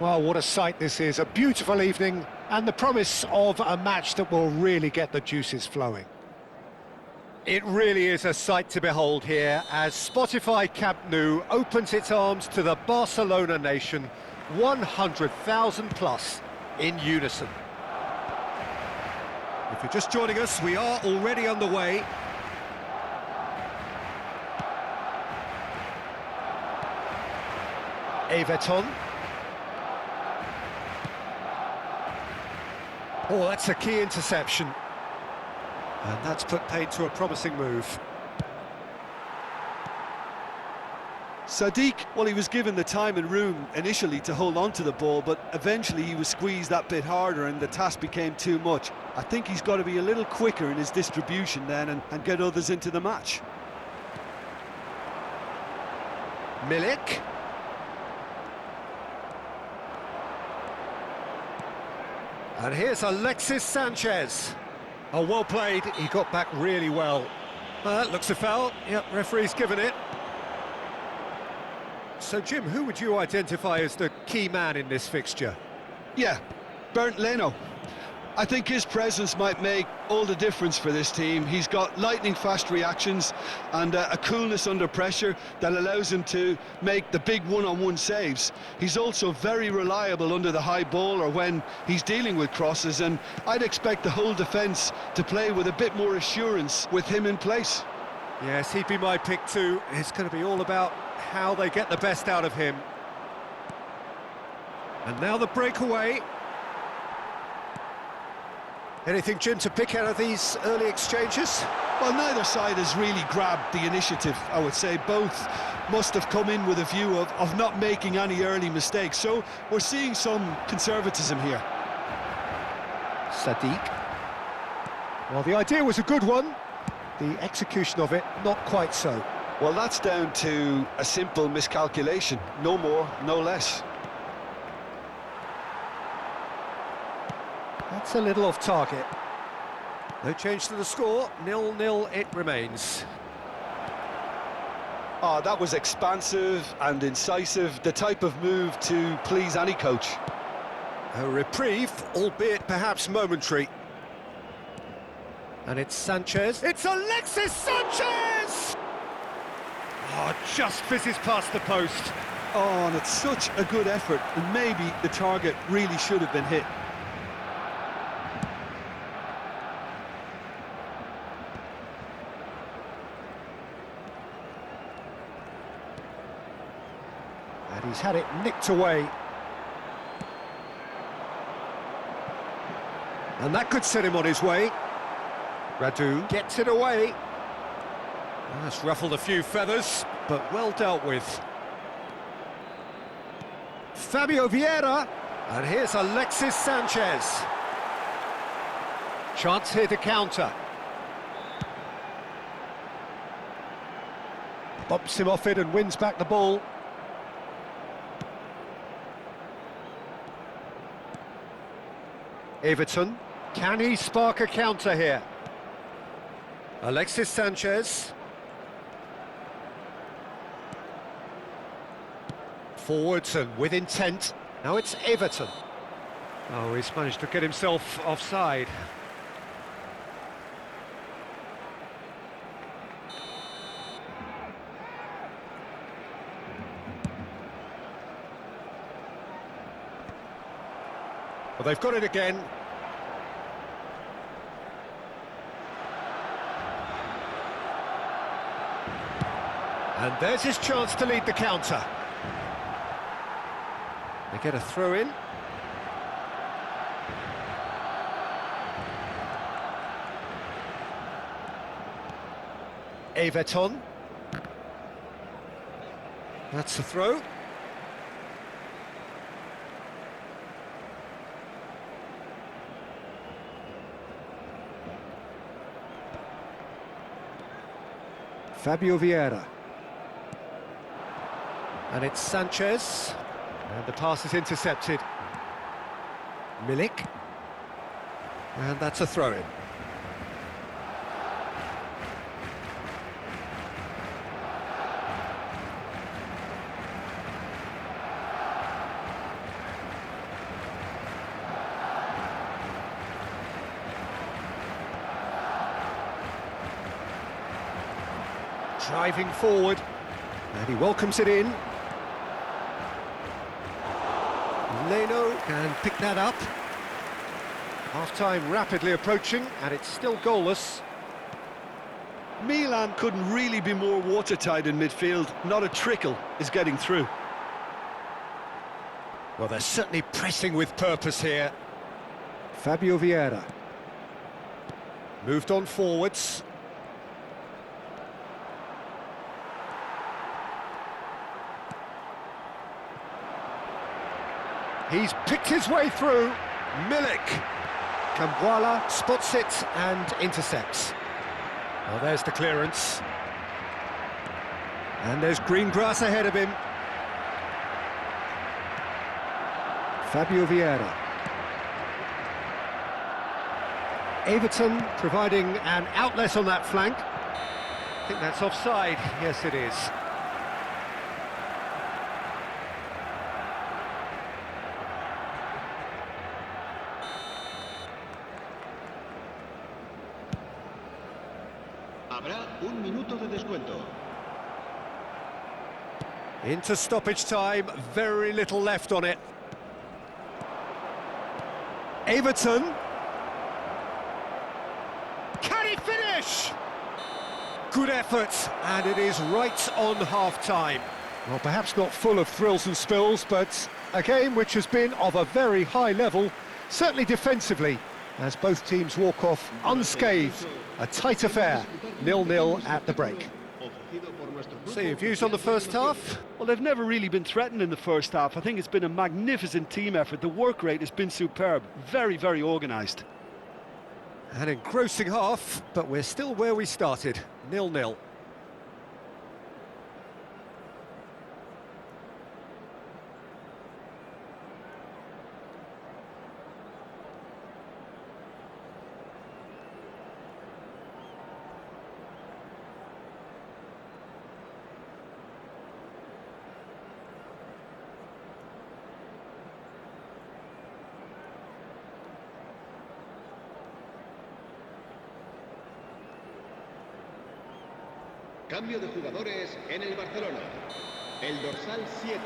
Well, what a sight this is. A beautiful evening and the promise of a match that will really get the juices flowing. It really is a sight to behold here as Spotify Camp Nou opens its arms to the Barcelona nation, 100,000 plus in unison. If you're just joining us, we are already underway. Everton. Oh, that's a key interception. And that's put paid to a promising move. Sadiq, well, he was given the time and room initially to hold on to the ball, but eventually he was squeezed that bit harder and the task became too much. I think he's got to be a little quicker in his distribution then and get others into the match. Milik. And here's Alexis Sanchez. Oh, well played. He got back really well. That looks a foul. Yep, referee's given it. So, Jim, who would you identify as the key man in this fixture? Yeah, Bernd Leno. I think his presence might make all the difference for this team. He's got lightning-fast reactions and a coolness under pressure that allows him to make the big one-on-one saves. He's also very reliable under the high ball or when he's dealing with crosses, and I'd expect the whole defence to play with a bit more assurance with him in place. Yes, he'd be my pick too. It's going to be all about how they get the best out of him. And now the breakaway. Anything, Jim, to pick out of these early exchanges? Well, neither side has really grabbed the initiative, I would say. Both must have come in with a view of not making any early mistakes. So we're seeing some conservatism here. Sadiq. Well, the idea was a good one. The execution of it, not quite so. Well, that's down to a simple miscalculation. No more, no less. That's a little off target. No change to the score, 0-0 it remains. Oh, that was expansive and incisive, the type of move to please any coach. A reprieve, albeit perhaps momentary. And it's Sanchez. It's Alexis Sanchez! Oh, just fizzes past the post. Oh, and it's such a good effort, and maybe the target really should have been hit. And he's had it nicked away. And that could set him on his way. Radu gets it away. That's ruffled a few feathers, but well dealt with. Fabio Vieira. And here's Alexis Sanchez. Chance here to counter. Bumps him off it and wins back the ball. Everton. Can he spark a counter here? Alexis Sanchez. Forwards and with intent. Now it's Everton. Oh, he's managed to get himself offside. Well, they've got it again. And there's his chance to lead the counter. They get a throw in. Everton. That's the throw. Fabio Vieira. And it's Sanchez. And the pass is intercepted. Milik. And that's a throw-in. driving forward, and he welcomes it in. Leno can pick that up. Half-time rapidly approaching, and it's still goalless. Milan couldn't really be more watertight in midfield. Not a trickle is getting through. Well, they're certainly pressing with purpose here. Fabio Vieira. Moved on forwards. He's picked his way through. Milik. Cambuala spots it and intercepts. Well, there's the clearance. And there's green grass ahead of him. Fabio Vieira. Everton providing an outlet on that flank. I think that's offside. Yes, it is. Habrá un minuto de descuento. Into stoppage time, very little left on it. Everton. Can he finish? Good effort, and it is right on half-time. Well, perhaps not full of thrills and spills, but a game which has been of a very high level, certainly defensively, as both teams walk off unscathed. A tight affair, 0-0 at the break. So your views on the first half? Well, they've never really been threatened in the first half. I think it's been a magnificent team effort. The work rate has been superb. Very, very organised. An engrossing half, but we're still where we started, 0-0. Cambio de jugadores en el Barcelona. El dorsal 7.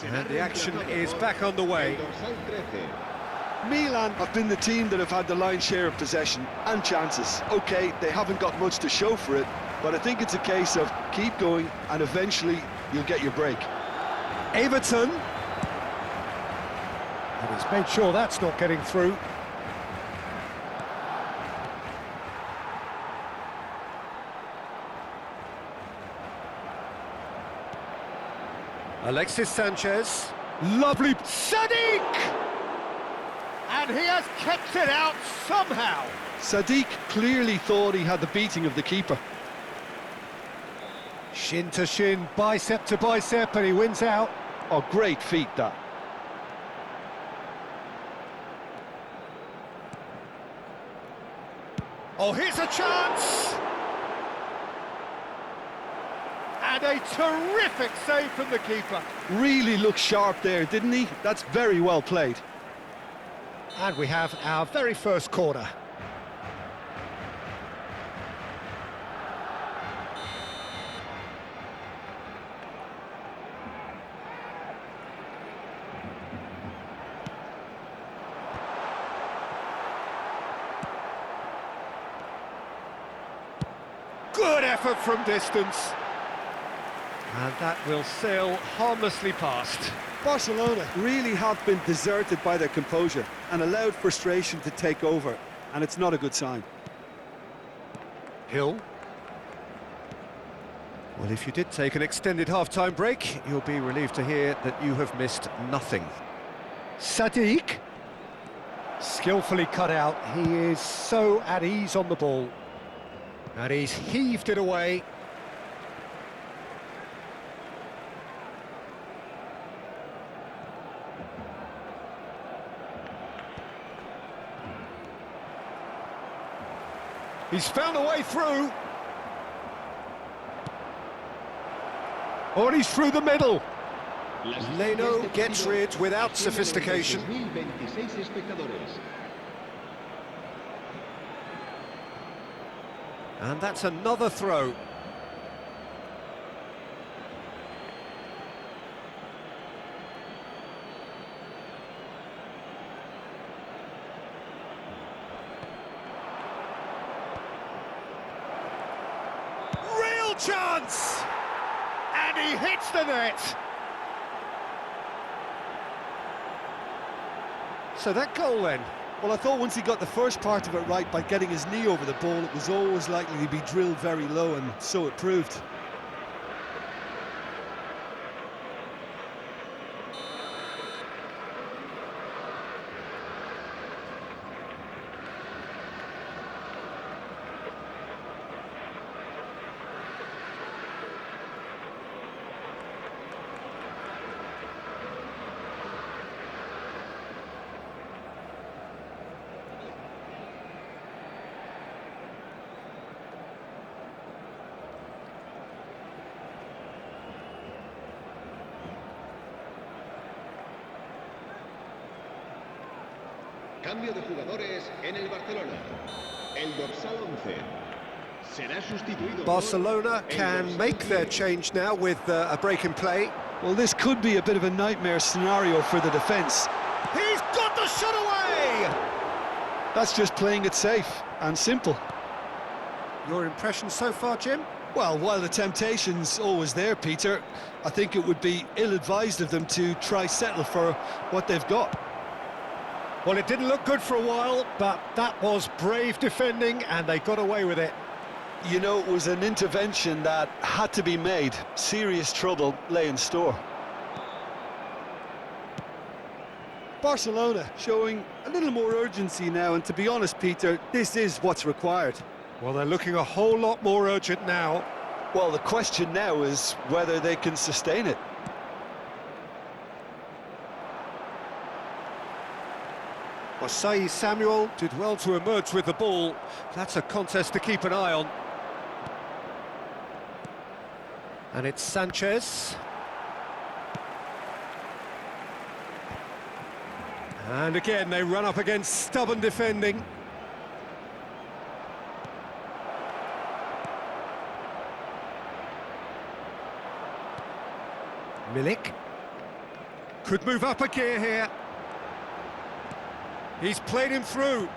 And the action is back underway. El dorsal 13. Milan have been the team that have had the lion's share of possession and chances. OK, they haven't got much to show for it, but I think it's a case of keep going and eventually you'll get your break. Everton. And he's made sure that's not getting through. Alexis Sanchez. Lovely. Sadiq! And he has kept it out somehow. Sadiq clearly thought he had the beating of the keeper. Shin to shin, bicep to bicep, and he wins out. Oh, great feat that. Oh, here's a chance! And a terrific save from the keeper. Really looked sharp there, didn't he? That's very well played. And we have our very first corner. Good effort from distance. And that will sail harmlessly past. Barcelona really have been deserted by their composure and allowed frustration to take over, and it's not a good sign. Hill. Well, if you did take an extended half-time break, you'll be relieved to hear that you have missed nothing. Sadiq. Skillfully cut out. He is so at ease on the ball. And he's heaved it away. He's found a way through. Oh, and he's through the middle. Leno gets rid without sophistication. And that's another throw. Real chance! And he hits the net. So that goal then. Well, I thought once he got the first part of it right by getting his knee over the ball, it was always likely to be drilled very low, and so it proved. Cambio de jugadores en el Barcelona. El dorsal 11 será sustituido. Barcelona can make their change now with a break in play. Well, this could be a bit of a nightmare scenario for the defence. He's got the shot away! That's just playing it safe and simple. Your impression so far, Jim? Well, while the temptation's always there, Peter, I think it would be ill-advised of them to try settle for what they've got. Well, it didn't look good for a while, but that was brave defending, and they got away with it. You know, it was an intervention that had to be made. Serious trouble lay in store. Barcelona showing a little more urgency now, and to be honest, Peter, this is what's required. Well, they're looking a whole lot more urgent now. Well, the question now is whether they can sustain it. Osei Samuel did well to emerge with the ball. That's a contest to keep an eye on. And it's Sanchez. And again, they run up against stubborn defending. Milik could move up a gear here. He's played him through.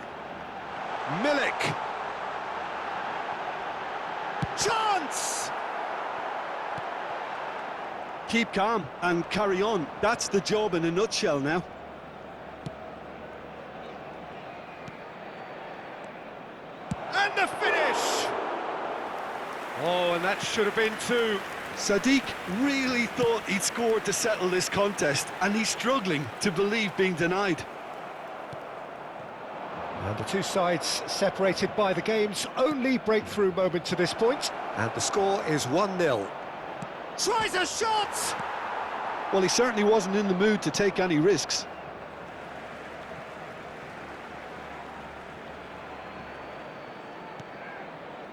Milik. Chance! Keep calm and carry on. That's the job in a nutshell now. And the finish! Oh, and that should have been two. Sadiq really thought he'd scored to settle this contest, and he's struggling to believe being denied. And the two sides separated by the game's only breakthrough moment to this point. And the score is 1-0. Tries a shot! Well, he certainly wasn't in the mood to take any risks.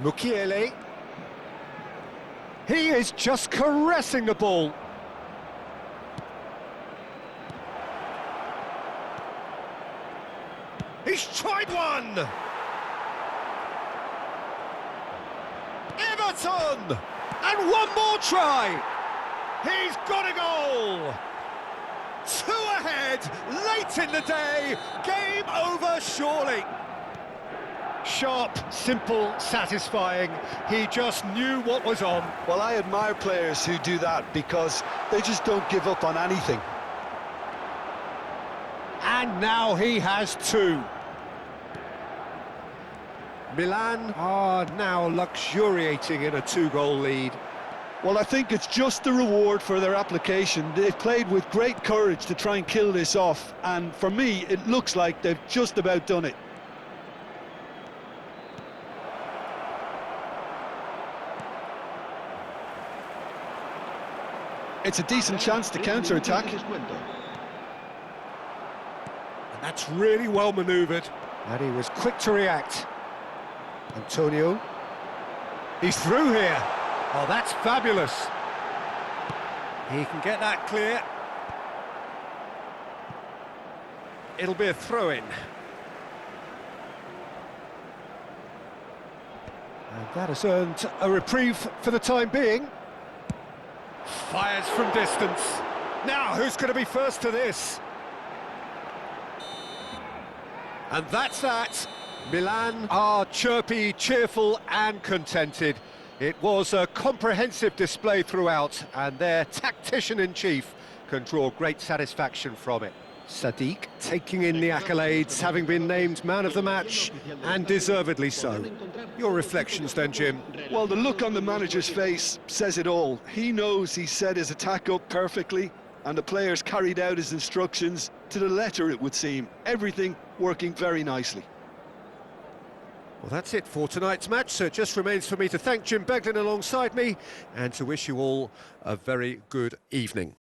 Mukiele. He is just caressing the ball. He's tried one! Everton! And one more try! He's got a goal! 2 ahead, late in the day, game over surely. Sharp, simple, satisfying. He just knew what was on. Well, I admire players who do that because they just don't give up on anything. And now he has two. Milan are now luxuriating in a 2-goal lead. Well, I think it's just the reward for their application. They've played with great courage to try and kill this off, and for me, it looks like they've just about done it. It's a decent chance to counter-attack. And that's really well manoeuvred. And he was quick to react. Antonio. He's through here. Oh, that's fabulous. He can get that clear. It'll be a throw-in. And that has earned a reprieve for the time being. Fires from distance. Now, who's going to be first to this? And that's that. Milan are chirpy, cheerful and contented. It was a comprehensive display throughout, and their tactician-in-chief can draw great satisfaction from it. Sadiq taking in the accolades, having been named man of the match, and deservedly so. Your reflections then, Jim? Well, the look on the manager's face says it all. He knows he set his attack up perfectly, and the players carried out his instructions to the letter, it would seem. Everything working very nicely. Well, that's it for tonight's match, so it just remains for me to thank Jim Beglin alongside me, and to wish you all a very good evening.